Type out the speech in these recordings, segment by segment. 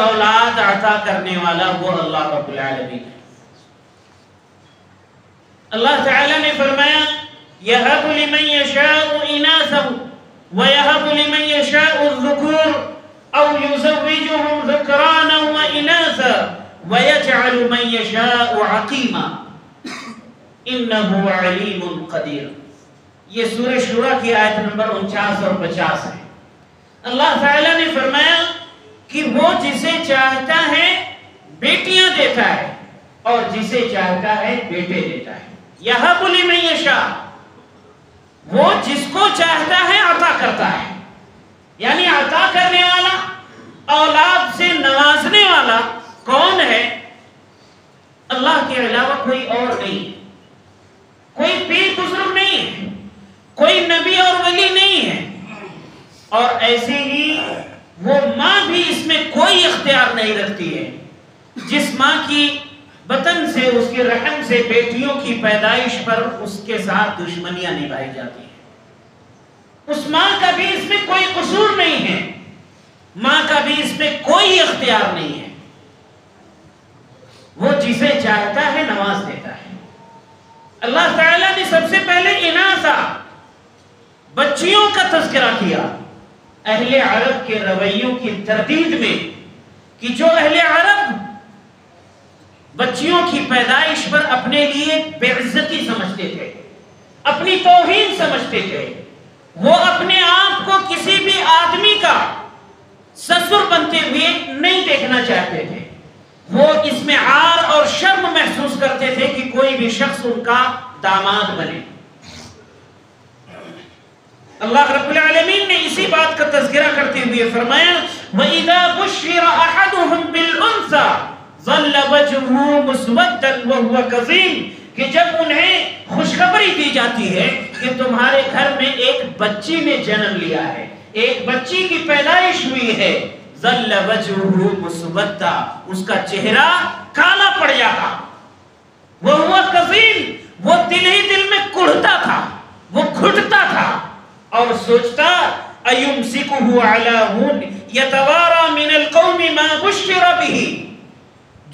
اولاد عطا کرنے والا وہ اللہ رب العالمین ہے۔ اللہ تعالیٰ نے فرمایا یَهَبُ لِمَن يَشَاءُ إِنَاثًا وَيَهَبُ لِمَن يَشَاءُ الذُّكُورَ أَوْ يُزَوِّجُهُمْ ذُكْرَانًا وَإِنَاثًا وَيَجْعَلُ مَن يَشَاءُ عَقِيمًا إِنَّهُ عَلِيمٌ قَدِيرٌ۔ یہ سورہ شورى کی آیت نمبر 49 اور 50 ہے۔ اللہ تعالیٰ نے فرمایا کہ وہ جسے چاہتا ہے بیٹیاں دیتا ہے اور جسے چاہتا ہے بیٹے دیتا ہے۔ یَهَبُ لِمَن یشاء، وہ جس کو چاہتا ہے عطا کرتا ہے، یعنی عطا کرنے والا، اولاد سے نوازنے والا کون ہے؟ اللہ کے علاوہ کوئی اور نہیں ہے، کوئی پیر بزرگ نہیں ہے، کوئی نبی اور ولی نہیں ہے، اور ایسے ہی وہ ماں بھی اس میں کوئی اختیار نہیں رکھتی ہے۔ جس ماں کی بطن سے، اس کے رحم سے بیٹیوں کی پیدائش پر اس کے ساتھ دشمنیاں نبھائی جاتی ہیں، اس ماں کا بھی اس میں کوئی قصور نہیں ہے، ماں کا بھی اس میں کوئی اختیار نہیں ہے، وہ جسے چاہتا ہے نواز دیتا ہے۔ اللہ تعالیٰ نے سب سے پہلے اناثا، بچیوں کا تذکرہ کیا اہل عرب کے رویوں کی تردید میں، کہ جو اہل عرب بچیوں کی پیدائش پر اپنے لیے بے عزتی سمجھتے تھے، اپنی توہین سمجھتے تھے، وہ اپنے آپ کو کسی بھی آدمی کا سسر بنتے ہوئے نہیں دیکھنا چاہتے تھے، وہ اس میں عار اور شرم محسوس کرتے تھے کہ کوئی بھی شخص ان کا داماد بنے۔ اللہ رب العالمین نے اسی بات کا تذکرہ کرتے ہوئے فرمایا وَإِذَا بُشِّرَ أَحَدُهُمْ بِالْأُنثَىٰ ظَلَّ وَجْهُهُ مُسْوَدًّا وَهُوَ كَظِيمٌ، کہ جب انہیں خوشخبری دی جاتی ہے کہ تمہارے گھر میں ایک بچی نے جنم لیا ہے، ایک بچی کی پیدائش ہوئی ہے، ظَلَّ وَجْهُهُ مُسْوَدًّا، اس کا چہرہ کالا پڑ جاتا، وَهُوَ كَظِيمٌ، وہ دل ہی دل میں کڑھتا تھا، وہ گھٹتا تھا اور سوچتا اَيُمْسِكُهُ عَلَىٰ هُنْ يَتَوَارَىٰ مِنَ الْقَوْمِ مَا بُشِّرَ بِهِ،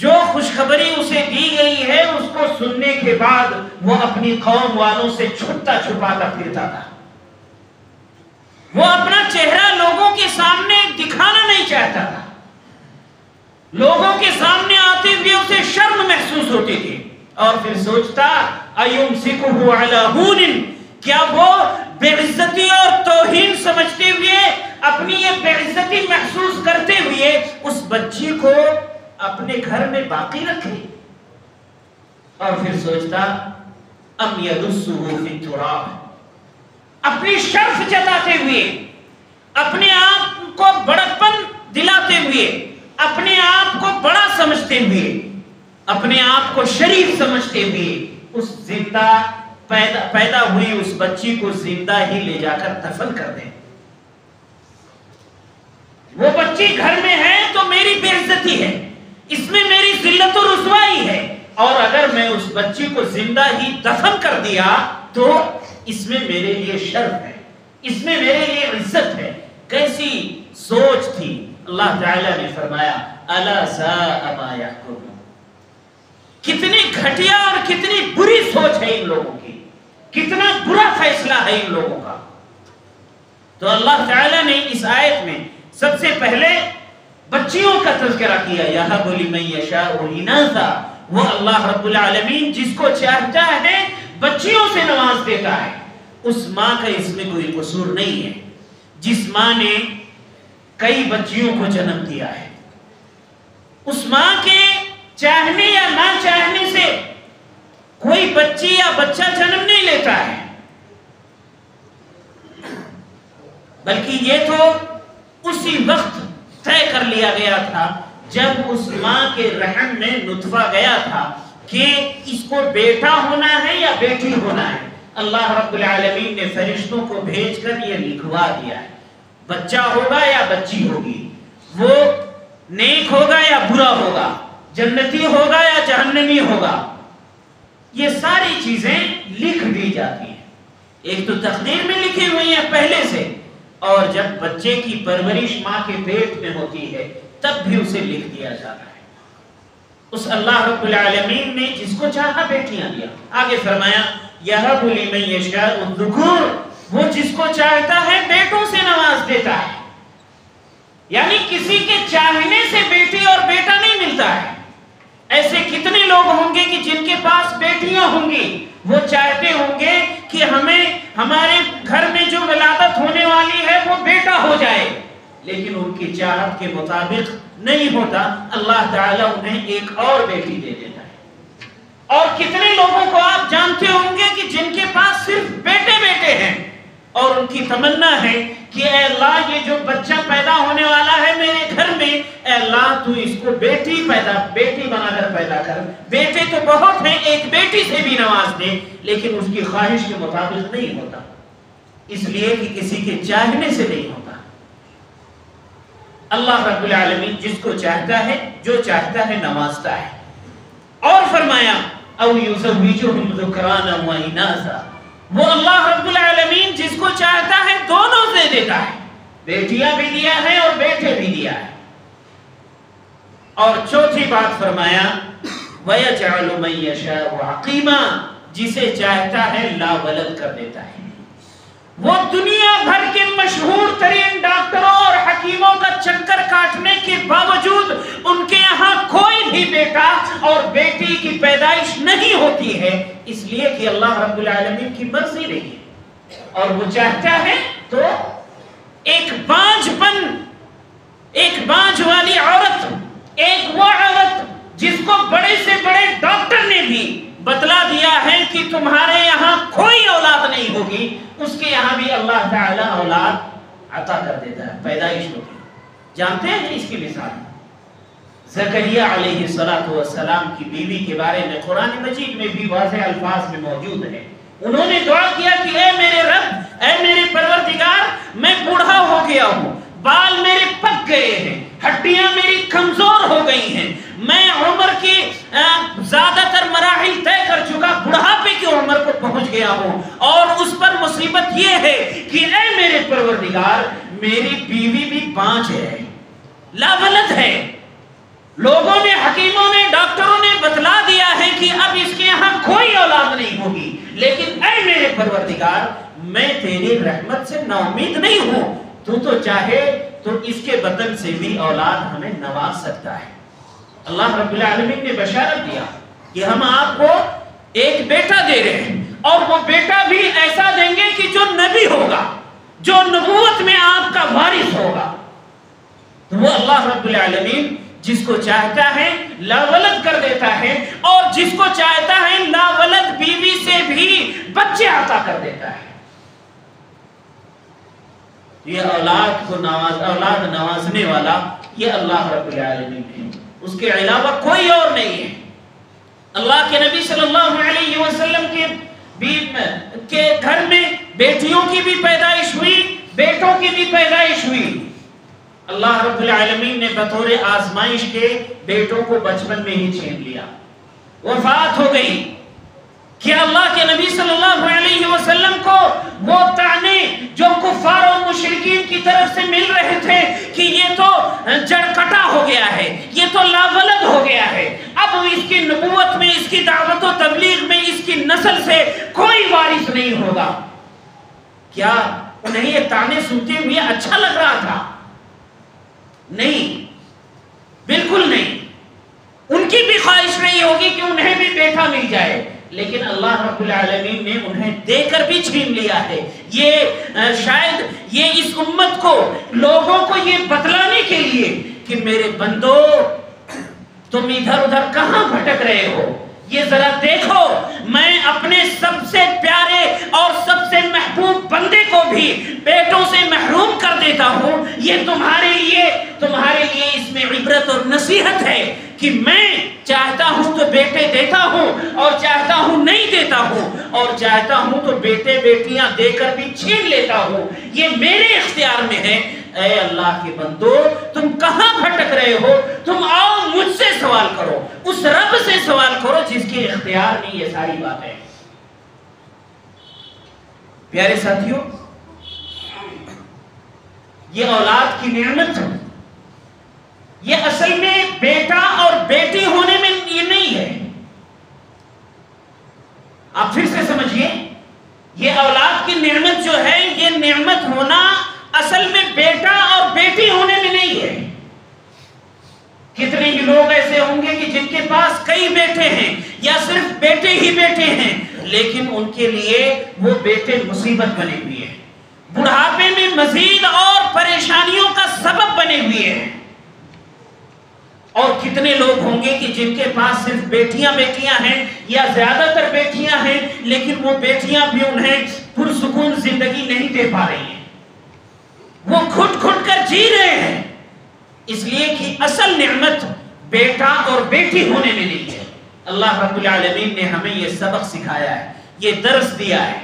جو خوشخبری اسے دی گئی ہے اس کو سننے کے بعد وہ اپنی قوم والوں سے چھپتا چھپاتا پھرتا تھا، وہ اپنا چہرہ لوگوں کے سامنے دکھانا نہیں چاہتا تھا، لوگوں کے سامنے آتے ہوئے اسے شرم محسوس ہوتی تھی، اور پھر سوچتا اَيُمْسِكُهُ عَلَىٰ هُونٍ، کیا وہ بے عزتی اور توہین سمجھتے ہوئے، اپنی یہ بے عزتی محسوس کرتے ہوئے اس بچی کو اپنے گھر میں باقی رکھے؟ اور پھر سوچتا ام يدسه في التراب، اپنی شرف جتاتے ہوئے، اپنے آپ کو بڑپن دلاتے ہوئے، اپنے آپ کو بڑا سمجھتے ہوئے، اپنے آپ کو شریف سمجھتے ہوئے اس زندہ پیدا ہوئی اس بچی کو زندہ ہی لے جا کر دفن کر دیں۔ وہ بچی گھر میں ہے تو میری بے عزتی ہے، اس میں میری ذلت و رسوائی ہے، اور اگر میں اس بچی کو زندہ ہی دفن کر دیا تو اس میں میرے لیے شرف ہے، اس میں میرے لیے عزت ہے۔ کیسی سوچ تھی؟ اللہ تعالیٰ نے فرمایا اَلَا سَاءَ مَا يَحْكُمُونَ، کتنی گھٹیا اور کتنی بری سوچ ہے ان لوگوں کی، کتنا برا فیصلہ ہے ان لوگوں کا۔ تو اللہ تعالیٰ نے اس آیت میں سب سے پہلے بچیوں کا تذکرہ کیا، یَهَبُ لِمَن یَشَاءُ إِنَاثًا، وہ اللہ رب العالمین جس کو چاہتا ہے بچیوں سے نواز دیتا ہے، اس ماں کا اس میں کوئی قصور نہیں ہے۔ جس ماں نے کئی بچیوں کو جنم دیا ہے، اس ماں کے چاہنے یا نہ چاہنے سے کوئی بچی یا بچہ جنم نہیں لیتا ہے، بلکہ یہ تو اسی وقت طے کر لیا گیا تھا جب اس ماں کے رحم میں نطفہ گیا تھا کہ اس کو بیٹا ہونا ہے یا بیٹی ہونا ہے۔ اللہ رب العالمین نے فرشتوں کو بھیج کر یہ لکھوا دیا ہے، بچہ ہوگا یا بچی ہوگی، وہ نیک ہوگا یا برا ہوگا، جنتی ہوگا یا جہنمی ہوگا، یہ ساری چیزیں لکھ دی جاتی ہیں، ایک تو تقدیر میں لکھی ہوئی ہیں پہلے سے، اور جب بچے کی پرورش ماں کے پیٹ میں ہوتی ہے تب بھی اسے لکھ دیا جاتا ہے۔ اس اللہ رب العالمین نے جس کو چاہا بیٹیاں دیا۔ آگے فرمایا یَهَبُ لِمَن يَشَاءُ الذُّكُورَ، وہ جس کو چاہتا ہے بیٹوں سے نواز دیتا ہے، یعنی کسی کے چاہنے سے بیٹی اور بیٹا نہیں ملتا ہے۔ ایسے کتنے لوگ ہوں گے کہ جن کے پاس بیٹیاں ہوں گی، وہ چاہتے ہوں گے کہ ہمیں ہمارے گھر میں جو ولادت ہونے والی ہے وہ بیٹا ہو جائے، لیکن ان کی چاہت کے مطابق نہیں ہوتا، اللہ تعالیٰ انہیں ایک اور بیٹی دے دیتا ہے۔ اور کتنے لوگوں کو آپ جانتے ہوں گے کہ جن کے پاس صرف بیٹے بیٹے ہیں اور ان کی تمنا ہے کہ اے اللہ یہ جو بچہ پیدا ہونے والا ہے میرے گھر میں، اے اللہ تو اس کو بیٹی بنا کر پیدا کر۔ بیٹے تو بہت ہیں، ایک بیٹی سے بھی نواز دے، لیکن اس کی خواہش کے مطابق نہیں ہوتا، اس لیے کہ کسی کے چاہنے سے نہیں ہوتا۔ اللہ رب العالمین جس کو چاہتا ہے، جو چاہتا ہے نوازتا ہے۔ اور فرمایا او یزوجہم ذکرانا و اناثا، وہ اللہ رب العالمین جس کو چاہتا ہے دونوں سے دیتا ہے، بیٹیاں بھی دیا ہے اور بیٹے بھی دیا ہے۔ اور چوتھی بات فرمایا وَيَجْعَلُ مَن يَشَاءُ عَقِيمًا، جسے چاہتا ہے لا ولد کر دیتا ہے۔ وہ دنیا بھر کے مشہور ترین ڈاکٹروں اور حکیموں کا چکر کاٹنے کے باوجود ان کے یہاں کوئی بھی بیٹا اور بیٹی کی پیدائش نہیں ہوتی ہے، اس لیے کہ اللہ رب العالمین کی مرضی نہیں ہے۔ اور وہ چاہتا ہے تو ایک بانجھ والی عورت، ایک وہ عورت جس کو بڑے سے بڑے ڈاکٹر نے بھی بتلا دیا ہے کہ تمہارے یہاں کوئی اولاد نہیں ہوگی، اس کے یہاں بھی اللہ تعالیٰ اولاد عطا کر دیتا ہے، پیدائش ہوتی ہے۔ جانتے ہیں اس کی مثال زکریا علیہ السلام کی بیوی کے بارے میں قرآن مجید میں بھی واضح الفاظ میں موجود ہے۔ انہوں نے دعا کیا کہ اے میرے رب، اے میرے پروردگار، میں بوڑھا ہو گیا ہوں، بال میرے پک گئے ہیں، ہڈیاں میری کمزور ہو گئی ہیں، میں عمر کی زیادہ تر مراحل طے کر چکا، بڑھاپے کی عمر کو پہنچ گیا ہوں، اور اس پر مصیبت یہ ہے کہ اے میرے پروردگار میری بیوی بھی بانجھ ہے، لا ولد ہے۔ لوگوں نے، حکیموں نے، ڈاکٹروں نے بتلا دیا ہے کہ اب اس کے یہاں کوئی اولاد نہیں ہوگی، لیکن اے میرے پروردگار میں تیری رحمت سے نا امید نہیں ہوں، تو چاہے تو اس کے بدن سے بھی اولاد ہمیں نواز سکتا ہے۔ اللہ رب العالمین نے بشارت دیا کہ ہم آپ کو ایک بیٹا دے رہے ہیں، اور وہ بیٹا بھی ایسا دیں گے کہ جو نبی ہوگا، جو نبوت میں آپ کا وارث ہوگا۔ تو وہ اللہ رب العالمین جس کو چاہتا ہے لا ولد کر دیتا ہے، اور جس کو چاہتا ہے لا ولد بیوی سے بھی بچے عطا کر دیتا ہے۔ یہ اولاد نوازنے والا یہ اللہ رب العالمین ہے، اس کے علاوہ کوئی اور نہیں ہے۔ اللہ کے نبی صلی اللہ علیہ وسلم کے گھر میں بیٹیوں کی بھی پیدائش ہوئی، بیٹوں کی بھی پیدائش ہوئی۔ اللہ رب العالمین نے بطور آزمائش کے بیٹوں کو بچپن میں ہی چھین لیا، وفات ہو گئی۔ کیا اللہ کے نبی صلی اللہ علیہ وسلم کو وہ طعنے جو کفار و مشرکین کی طرف سے مل رہے تھے کہ یہ تو جڑ کٹا ہو گیا ہے، یہ تو لا ولد ہو گیا ہے، اب اس کی نبوت میں، اس کی دعوت و تبلیغ میں اس کی نسل سے کوئی وارث نہیں ہوگا، کیا انہیں یہ طعنے سنتے ہوئے اچھا لگ رہا تھا؟ نہیں، بالکل نہیں۔ ان کی بھی خواہش نہیں ہوگی کہ انہیں بھی بیٹا مل جائے، لیکن اللہ رب العالمین نے انہیں دے کر بھی چھین لیا ہے۔ یہ شاید یہ اس امت کو، لوگوں کو یہ بتلانے کے لیے کہ میرے بندو تم ادھر ادھر کہاں بھٹک رہے ہو، یہ ذرا دیکھو، میں اپنے سب سے پیارے اور سب سے محبوب بندے کو بھی بیٹوں سے محروم کر دیتا ہوں۔ یہ تمہارے لیے اس میں عبرت اور نصیحت ہے کہ میں چاہتا ہوں تو بیٹے دیتا ہوں، اور چاہتا ہوں نہیں دیتا ہوں، اور چاہتا ہوں تو بیٹے بیٹیاں دے کر بھی چھین لیتا ہوں، یہ میرے اختیار میں ہے۔ اے اللہ کے بندو، تم کہاں بھٹک رہے ہو؟ تم آؤ مجھ سے سوال کرو، اس رب سے سوال کرو جس کے اختیار میں یہ ساری باتیں۔ پیارے ساتھیوں، یہ اولاد کی نعمت، یہ اصل میں بیٹا اور بیٹی ہونے میں یہ نہیں ہے. آپ پھر سے سمجھیے، یہ اولاد کی نعمت جو ہے، یہ نعمت ہونا اصل میں بیٹا اور بیٹی ہونے میں نہیں ہے. کتنے ہی لوگ ایسے ہوں گے کہ جن کے پاس کئی بیٹے ہیں یا صرف بیٹے ہی بیٹے ہیں، لیکن ان کے لیے وہ بیٹے مصیبت بنے ہوئے ہیں، بڑھاپے میں مزید اور پریشانیوں کا سبب بنے ہوئے ہیں. اور کتنے لوگ ہوں گے کہ جن کے پاس صرف بیٹیاں ہیں یا زیادہ تر بیٹیاں ہیں، لیکن وہ بیٹیاں بھی انہیں پرسکون زندگی نہیں دے پا رہی ہیں، وہ گھٹ گھٹ کر جی رہے ہیں. اس لیے کہ اصل نعمت بیٹا اور بیٹی ہونے میں نہیں ہے. اللہ رب العالمین نے ہمیں یہ سبق سکھایا ہے، یہ درس دیا ہے.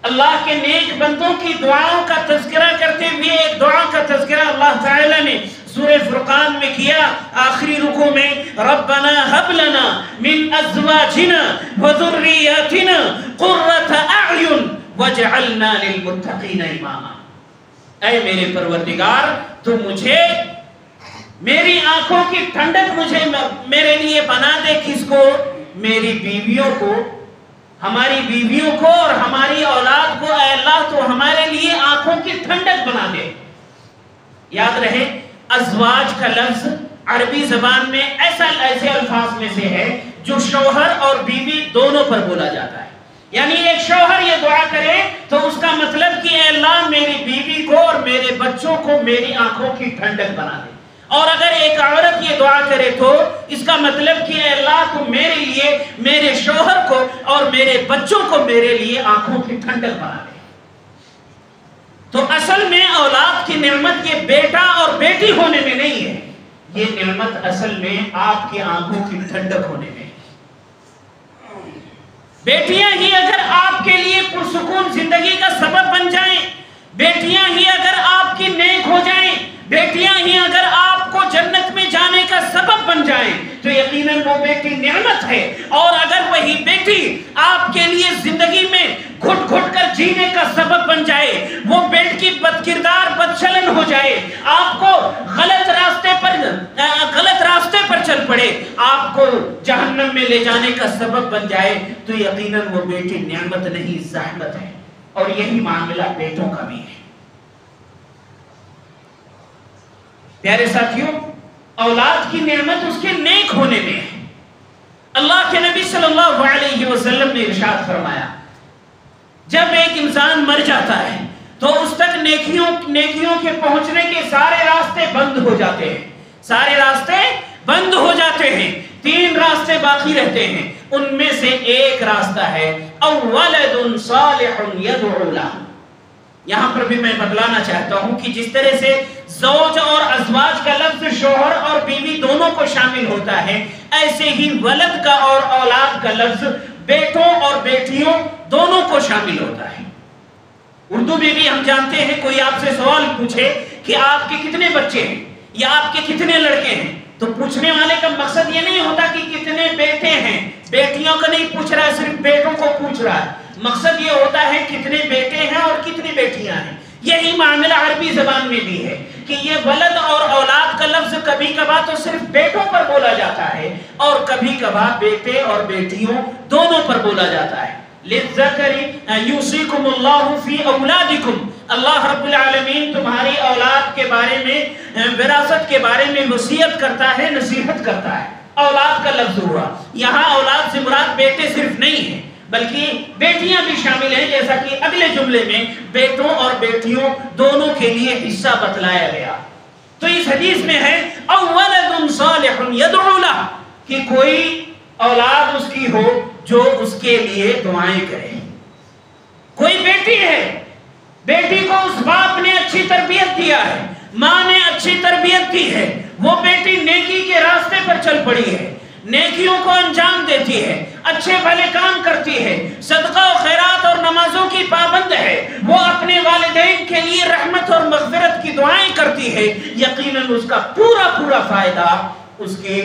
اللہ کے نیک بندوں کی دعاؤں کا تذکرہ کرتے ہوئے ایک دعا کا تذکرہ اللہ تعالی نے سورہ فرقان میں کیا. آخری رکوع میں ربنا هب لنا من ازواجنا وذرياتنا قرة اعین واجعلنا للمتقین اماما. اے میرے پروردگار، تو مجھے میری آنکھوں کی ٹھنڈک مجھے میرے لیے بنا دے. کس کو؟ میری بیویوں کو، ہماری بیویوں کو اور ہماری اولاد کو. اے اللہ تو ہمارے لیے آنکھوں کی ٹھنڈک بنا دے. یاد رہے ازواج کا لفظ عربی زبان میں ایسے الفاظ میں سے ہے جو شوہر اور بیوی دونوں پر بولا جاتا ہے. یعنی ایک شوہر یہ دعا کرے تو اس کا مطلب کہ اے اللہ میری بیوی کو اور میرے بچوں کو میری آنکھوں کی ٹھنڈک بنا دے. اور اگر ایک عورت یہ دعا کرے تو اس کا مطلب کہ اے اللہ تو میرے لیے، میرے شوہر کو اور میرے بچوں کو میرے لیے آنکھوں کی ٹھنڈک بنا دے. تو اصل میں اولاد کی نعمت یہ بیٹا اور بیٹی ہونے میں نہیں ہے، یہ نعمت اصل میں آپ کی آنکھوں کی ٹھنڈک ہونے میں. بیٹیاں ہی اگر آپ کے لیے پرسکون زندگی کا سبب بن جائیں، بیٹیاں ہی اگر آپ کی نیک ہو جائیں، بیٹیاں ہی اگر آپ کو جنت میں جانے کا سبب بن جائیں، تو یقیناً وہ بیٹی نعمت ہے. اور اگر وہی بیٹی آپ کے لیے زندگی میں گھٹ گھٹ کر جینے کا سبب بن جائے، وہ بیٹی بد کردار بدچلن ہو جائے، آپ کو غلط راستے پر چل پڑے، آپ کو جہنم میں لے جانے کا سبب بن جائے، تو یقیناً وہ بیٹی نعمت نہیں زحمت ہے. اور یہی معاملہ بیٹوں کا بھی ہے. پیارے ساتھیوں، اولاد کی نعمت اس کے نیک ہونے میں ہے. اللہ کے نبی صلی اللہ علیہ وسلم نے ارشاد فرمایا، جب ایک انسان مر جاتا ہے تو اس تک نیکیوں کے پہنچنے کے سارے راستے بند ہو جاتے ہیں. سارے راستے بند ہو جاتے ہیں، 3 راستے باقی رہتے ہیں. ان میں سے ایک راستہ ہے اولد صالح يدعو له. یہاں پر بھی میں بتلانا چاہتا ہوں کہ جس طرح سے زوج اور ازواج کا لفظ شوہر اور بیوی دونوں کو شامل ہوتا ہے، ایسے ہی ولد کا اور اولاد کا لفظ بیٹوں اور بیٹیوں دونوں کو شامل ہوتا ہے. اردو میں بھی ہم جانتے ہیں، کوئی آپ سے سوال پوچھے کہ آپ کے کتنے بچے ہیں یا آپ کے کتنے لڑکے ہیں، تو پوچھنے والے کا مقصد یہ نہیں ہوتا کہ کتنے بیٹے ہیں، بیٹیوں کا نہیں پوچھ رہا ہے، صرف بیٹوں کو پوچھ رہا ہے. مقصد یہ ہوتا ہے کتنے بیٹے ہیں اور کتنی بیٹیاں ہیں. یہی معاملہ عربی زبان میں بھی ہے کہ یہ ولد اور اولاد کا لفظ کبھی کبھار تو صرف بیٹوں پر بولا جاتا ہے اور کبھی کبھار بیٹے اور بیٹیوں دونوں پر بولا جاتا ہے. لِلذَّكَرِ يُوصِيكُمُ اللَّهُ فِي أَوْلَادِكُمْ. اللہ رب العالمین تمہاری اولاد کے بارے میں، وراثت کے بارے میں وصیت کرتا ہے، نصیحت کرتا ہے. اولاد کا لفظ ہوا یہاں، اولاد سے مراد بیٹے صرف نہیں ہیں بلکہ بیٹیاں بھی شامل ہیں، جیسا کہ اگلے جملے میں بیٹوں اور بیٹیوں دونوں کے لیے حصہ بتلایا گیا. تو اس حدیث میں ہے اولد صالح يدعو له، کہ کوئی اولاد اس کی ہو جو اس کے لیے دعائیں کرے. کوئی بیٹی ہے، بیٹی کو اس باپ نے اچھی تربیت دیا ہے، ماں نے اچھی تربیت دی ہے، وہ بیٹی نیکی کے راستے پر چل پڑی ہے، نیکیوں کو انجام دیتی ہے، اچھے بھلے کام کرتی ہے، صدقہ و خیرات اور نمازوں کی پابند ہے، وہ اپنے والدین کے لیے رحمت اور مغفرت کی دعائیں کرتی ہے. یقیناً اس کا پورا فائدہ اس کے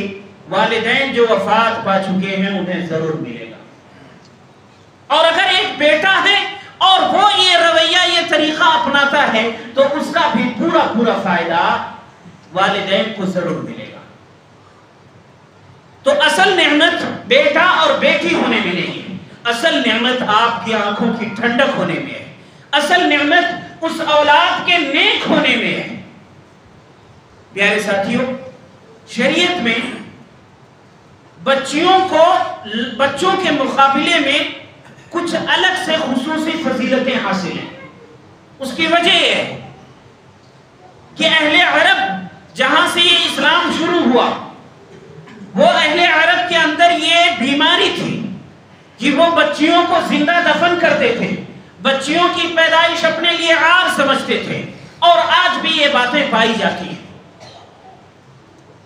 والدین جو وفات پا چکے ہیں انہیں ضرور ملے گا. اور اگر ایک بیٹا ہے اور وہ یہ رویہ، یہ طریقہ اپناتا ہے، تو اس کا بھی پورا فائدہ والدین کو ضرور ملے گا۔ تو اصل نعمت بیٹا اور بیٹی ہونے میں نہیں ہے، اصل نعمت آپ کی آنکھوں کی ٹھنڈک ہونے میں ہے، اصل نعمت اس اولاد کے نیک ہونے میں ہے۔ پیارے ساتھیوں، شریعت میں بچوں کے مقابلے میں کچھ الگ سے خصوصی فضیلتیں حاصل ہیں۔ اس کی وجہ یہ ہے کہ اہل عرب جہاں سے یہ اسلام شروع ہوا، وہ اہل عرب کے اندر یہ بیماری تھی کہ وہ بچیوں کو زندہ دفن کرتے تھے، بچیوں کی پیدائش اپنے لیے عار سمجھتے تھے، اور آج بھی یہ باتیں پائی جاتی ہیں۔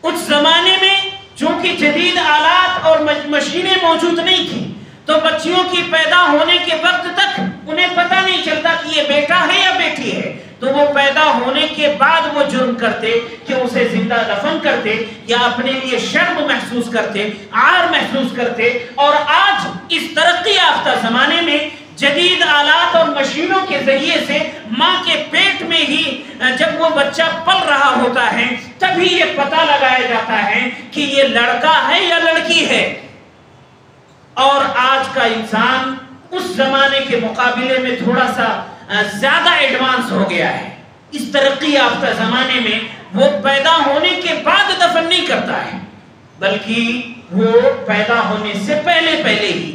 اس زمانے میں چونکہ جدید آلات اور مشینیں موجود نہیں تھیں، تو بچیوں کی پیدا ہونے کے وقت تک انہیں پتہ نہیں چلتا کہ یہ بیٹا ہے یا بیٹی ہے، تو وہ پیدا ہونے کے بعد وہ جرم کرتے کہ اسے زندہ دفن کرتے، یا اپنے لیے شرم محسوس کرتے، عار محسوس کرتے۔ اور آج اس ترقی یافتہ زمانے میں جدید آلات اور مشینوں کے ذریعے سے ماں کے پیٹ میں ہی جب وہ بچہ پل رہا ہوتا ہے تبھی یہ پتہ لگایا جاتا ہے کہ یہ لڑکا ہے یا لڑکی ہے۔ اور آج کا انسان اس زمانے کے مقابلے میں تھوڑا سا زیادہ ایڈوانس ہو گیا ہے۔ اس ترقی یافتہ زمانے میں وہ پیدا ہونے کے بعد دفن نہیں کرتا ہے، بلکہ وہ پیدا ہونے سے پہلے ہی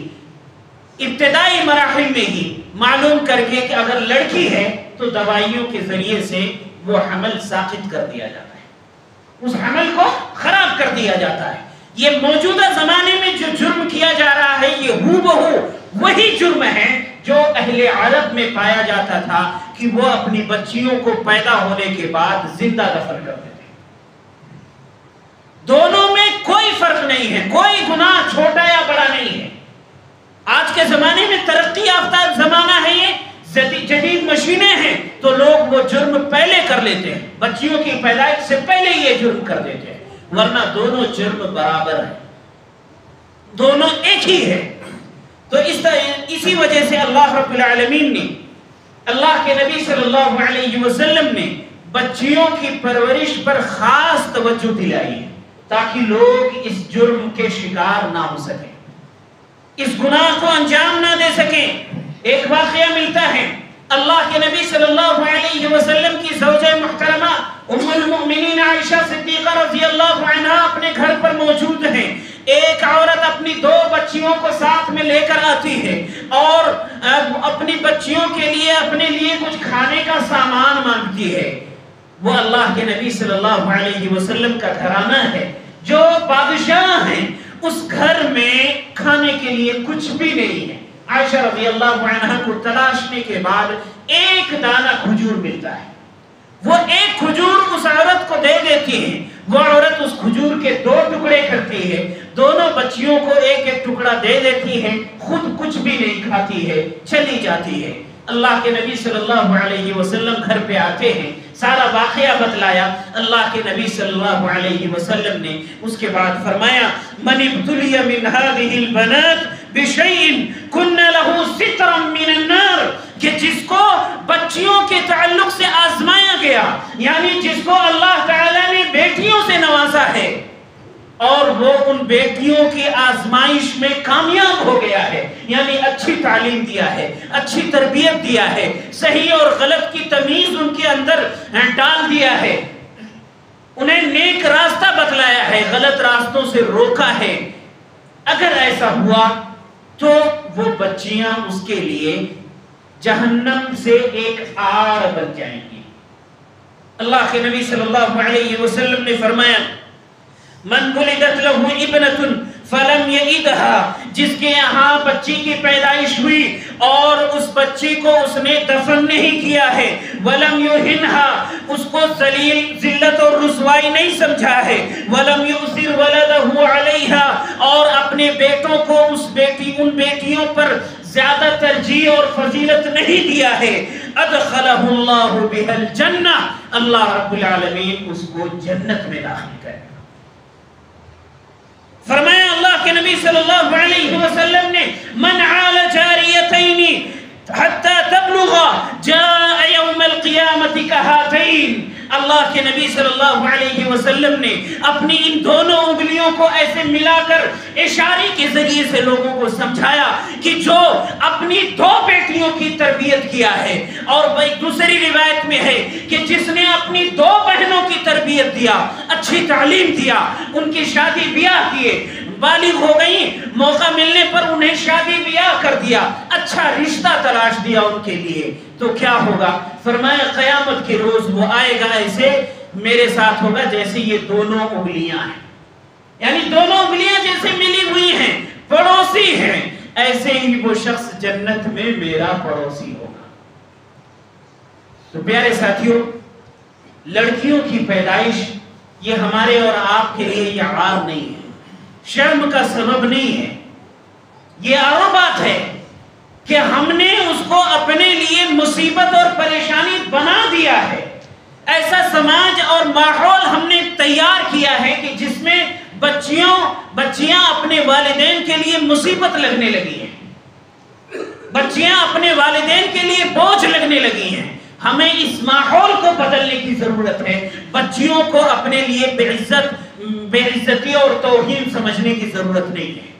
ابتدائی مراحل میں ہی معلوم کر کے کہ اگر لڑکی ہے تو دوائیوں کے ذریعے سے وہ حمل ساقط کر دیا جاتا ہے، اس حمل کو خراب کر دیا جاتا ہے۔ یہ موجودہ زمانے میں جو جرم کیا جا رہا ہے یہ ہو بہو وہی جرم ہے جو اہل عرب میں پایا جاتا تھا کہ وہ اپنی بچیوں کو پیدا ہونے کے بعد زندہ دفن کرتے تھے۔ دونوں میں کوئی فرق نہیں ہے، کوئی گناہ چھوٹا یا بڑا نہیں ہے۔ آج کے زمانے میں ترقی یافتہ زمانہ ہے، یہ جدید مشینیں ہیں، تو لوگ وہ جرم پہلے کر لیتے ہیں، بچیوں کی پیدائش سے پہلے یہ جرم کر دیتے ہیں، ورنہ دونوں جرم برابر ہیں، دونوں ایک ہی ہے۔ تو اسی وجہ سے اللہ رب العالمین نے، اللہ کے نبی صلی اللہ علیہ وسلم نے بچیوں کی پرورش پر خاص توجہ دلائی ہے تاکہ لوگ اس جرم کے شکار نہ ہو سکیں، اس گناہ کو انجام نہ دے سکیں۔ ایک واقعہ ملتا ہے، اللہ کے نبی صلی اللہ علیہ وسلم کی زوجہ محترمہ ام المؤمنین عائشہ صدیقہ رضی اللہ عنہا اپنے گھر پر موجود ہیں۔ ایک عورت اپنی 2 بچیوں کو ساتھ میں لے کر آتی ہے اور اپنی بچیوں کے لیے اپنے لیے کچھ کھانے کا سامان مانگتی ہے۔ وہ اللہ کے نبی صلی اللہ علیہ وسلم کا گھرانہ ہے، جو بادشاہ ہیں، اس گھر میں کھانے کے لیے کچھ بھی نہیں ہے۔ عائشہ رضی اللہ عنہا کو تلاشنے کے بعد ایک دانہ کھجور ملتا ہے، وہ ایک کھجور اس عورت کو دے دیتی ہے، وہ عورت اس کھجور کے 2 ٹکڑے کرتی ہے، دونوں بچیوں کو ایک ایک ٹکڑا دے دیتی ہے، خود کچھ بھی نہیں کھاتی ہے، چلی جاتی ہے۔ اللہ کے نبی صلی اللہ علیہ وسلم گھر پہ آتے ہیں، سارا واقعہ بتلایا۔ اللہ کے نبی صلی اللہ علیہ وسلم نے اس کے بعد فرمایا، من ابتلی من هذه البنات بشيء كن له سترا من النار، کہ جس کو بچیوں کے تعلق سے آزمایا گیا، یعنی جس کو اللہ تعالیٰ نے بیٹیوں سے نوازا ہے اور وہ ان بیٹیوں کی آزمائش میں کامیاب ہو گیا ہے، یعنی اچھی تعلیم دیا ہے، اچھی تربیت دیا ہے، صحیح اور غلط کی تمیز ان کے اندر ڈال دیا ہے، انہیں نیک راستہ بتلایا ہے، غلط راستوں سے روکا ہے، اگر ایسا ہوا تو وہ بچیاں اس کے لیے جہنم سے ایک آڑ بن جائیں گی۔ اللہ کے نبی صلی اللہ علیہ وسلم نے فرمایا، من ولدت له ابنة فلم يئدها، جس کے یہاں بچی کی پیدائش ہوئی اور اس بچی کو اس نے دفن نہیں کیا ہے، ولم يهنها، اس کو ذلیل ذلت اور رسوائی نہیں سمجھا ہے، ولم يؤثر ولده عليها، اور اپنے بیٹوں کو ان بیٹیوں پر زیادہ ترجیح اور فضیلت نہیں دیا ہے، ادخلہ اللہ بها الجنہ، اللہ رب العالمین اس کو جنت میں داخل کرے۔ فرمایا اللہ کے نبی صلی اللہ علیہ وسلم نے، من عال جاریتین حتی تبلغا جاء یوم القیامت کہاتین، اللہ کے نبی صلی اللہ علیہ وسلم نے اپنی ان دونوں انگلیوں کو ایسے ملا کر اشارے کے ذریعے سے لوگوں کو سمجھایا کہ جو اپنی 2 بیٹیوں کی تربیت کیا ہے، اور دوسری روایت میں ہے کہ جس نے اپنی 2 بہنوں کی تربیت دیا، اچھی تعلیم دیا، ان کی شادی بیاہ کیے، بالغ ہو گئی، موقع ملنے پر انہیں شادی بیاہ کر دیا، اچھا رشتہ تلاش دیا ان کے لیے، تو کیا ہوگا؟ فرمایا قیامت کے روز وہ آئے گا ایسے میرے ساتھ ہوگا جیسے یہ دونوں انگلیاں ہیں، یعنی دونوں انگلیاں جیسے ملی ہوئی ہیں، پڑوسی ہیں، ایسے ہی وہ شخص جنت میں میرا پڑوسی ہوگا۔ تو پیارے ساتھیوں، لڑکیوں کی پیدائش یہ ہمارے اور آپ کے لیے یہ عار نہیں ہے، شرم کا سبب نہیں ہے، یہ عام بات ہے کہ ہم نے اس کو اپنے لیے مصیبت اور پریشانی بنا دیا ہے۔ ایسا سماج اور ماحول ہم نے تیار کیا ہے کہ جس میں بچیاں اپنے والدین کے لیے مصیبت لگنے لگی ہیں، بچیاں اپنے والدین کے لیے بوجھ لگنے لگی ہیں۔ ہمیں اس ماحول کو بدلنے کی ضرورت ہے، بچیوں کو اپنے لیے بے عزتی اور توہین سمجھنے کی ضرورت نہیں ہے۔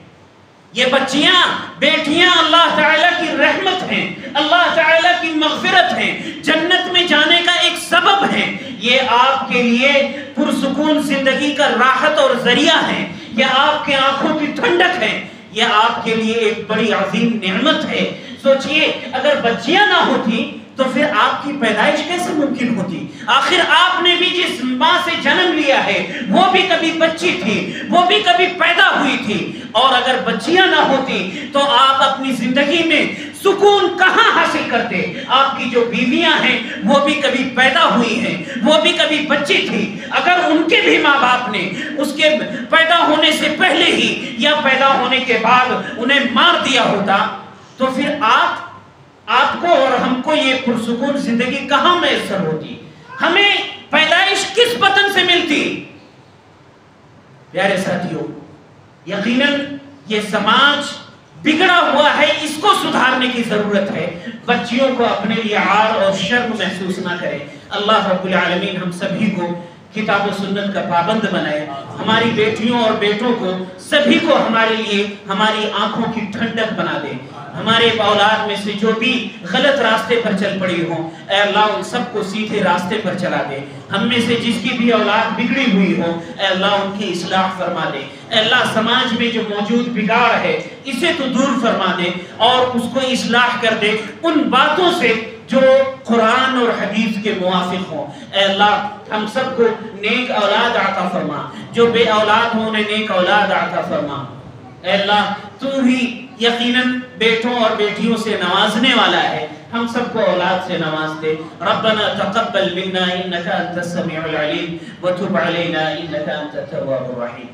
یہ بچیاں، بیٹیاں اللہ تعالیٰ کی رحمت ہیں، اللہ تعالیٰ کی مغفرت ہیں، جنت میں جانے کا ایک سبب ہیں، یہ آپ کے لیے پرسکون زندگی کا راحت اور ذریعہ ہیں، یہ آپ کے آنکھوں کی ٹھنڈک ہے، یہ آپ کے لیے ایک بڑی عظیم نعمت ہے۔ سوچئے اگر بچیاں نہ ہوتی تو پھر آپ کی پیدائش کیسے ممکن ہوتی؟ آخر آپ نے بھی جس ماں سے جنم لیا ہے وہ بھی کبھی بچی تھی، وہ بھی کبھی پیدا ہوئی تھی، اور اگر بچیاں نہ ہوتی تو آپ اپنی زندگی میں سکون کہاں حاصل کرتے؟ آپ کی جو بیویاں ہیں وہ بھی کبھی پیدا ہوئی ہیں، وہ بھی کبھی بچی تھی، اگر ان کے بھی ماں باپ نے اس کے پیدا ہونے سے پہلے ہی یا پیدا ہونے کے بعد انہیں مار دیا ہوتا تو پھر آپ کو اور ہم کو یہ پرسکون زندگی کہاں میسر ہوتی؟ ہمیں پیدائش کس وطن سے ملتی؟ پیارے ساتھیوں، یقیناً یہ سماج بگڑا ہوا ہے، اس کو سدھارنے کی ضرورت ہے، بچیوں کو اپنے لیے عار اور شرم محسوس نہ کرے۔ اللہ رب العالمین ہم سبھی کو کتاب و سنت کا پابند بنائے، ہماری بیٹیوں اور بیٹوں کو سبھی کو ہمارے لیے ہماری آنکھوں کی ٹھنڈک بنا دے۔ ہمارے اولاد میں سے جو بھی غلط راستے پر چل پڑی ہوں، اے اللہ ان سب کو سیدھے راستے پر چلا دے۔ ہم میں سے جس کی بھی اولاد بگڑی ہوئی ہو، اے اللہ ان کی اصلاح فرما دے۔ اے اللہ سماج میں جو موجود بگاڑ ہے اسے تو دور فرما دے اور اس کو اصلاح کر دے ان باتوں سے جو قرآن اور حدیث کے موافق ہوں۔ اے اللہ ہم سب کو نیک اولاد عطا فرما، جو بے اولاد ہوں انہیں نیک اولاد عطا فرما۔ اے اللہ تو ہی یقیناً بیٹوں اور بیٹیوں سے نوازنے والا ہے، ہم سب کو اولاد سے نواز دے۔ ربنا تقبل منا انك انت السميع العليم وتب علينا انك انت التواب الرحيم۔